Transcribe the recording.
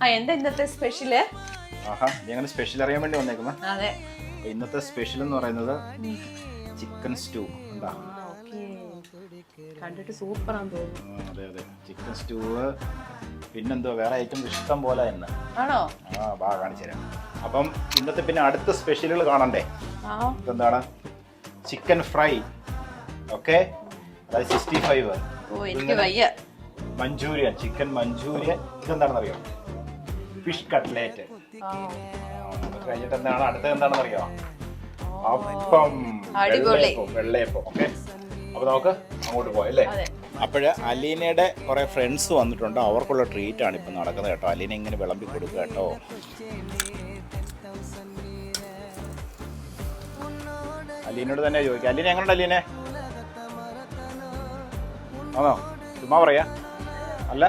എന്താ ഇന്നത്തെ സ്പെഷ്യല്? ഞങ്ങൾ സ്പെഷ്യൽ അറിയാൻ വേണ്ടി വന്നേക്കുന്ന. അതെ, ഇന്നത്തെ സ്പെഷ്യൽ എന്ന് പറയുന്നത് ചിക്കൻ സ്റ്റൂ. കണ്ടിട്ട് സൂപ്പർ ആണെന്ന് തോന്നുന്നു. അതെ അതെ, ചിക്കൻ സ്റ്റൂ. പിന്നെന്തോ വേറെ ഐറ്റം ഇഷ്ടം പോലെ തന്നെ. ആണോ? ബാ കാണിച്ചു തരാം. അപ്പം ഇന്നത്തെ പിന്നെ അടുത്ത സ്പെഷ്യലുകൾ കാണണ്ടേ? ഇതെന്താണ്? Chicken fry. ഓക്കെ, അതായത് 65. എനിക്ക് വയ്യ. Manchurian, chicken manchurian. ഇതെന്താണെന്ന് അറിയോ? Fish cutlet. കഴിഞ്ഞിട്ട് എന്താണ് അടുത്തത്? എന്താണെന്ന് അറിയോ? അപ്പം, വെള്ളയപ്പം. ഓക്കെ, അപ്പൊ നമുക്ക് അങ്ങോട്ട് പോയി അല്ലേ? അപ്പോഴ് അലീനയുടെ കുറെ ഫ്രണ്ട്സ് വന്നിട്ടുണ്ട്. അവർക്കുള്ള ട്രീറ്റ് ആണ് ഇപ്പൊ നടക്കുന്നത് കേട്ടോ. അലീന ഇങ്ങനെ വിളമ്പി കൊടുക്കുക കേട്ടോ. അലീനോട് തന്നെ ചോദിക്കാം. അലീന എങ്ങനെയുണ്ട് അലീനെ? ആണോ? ചുമ്മാ പറയാ അല്ല?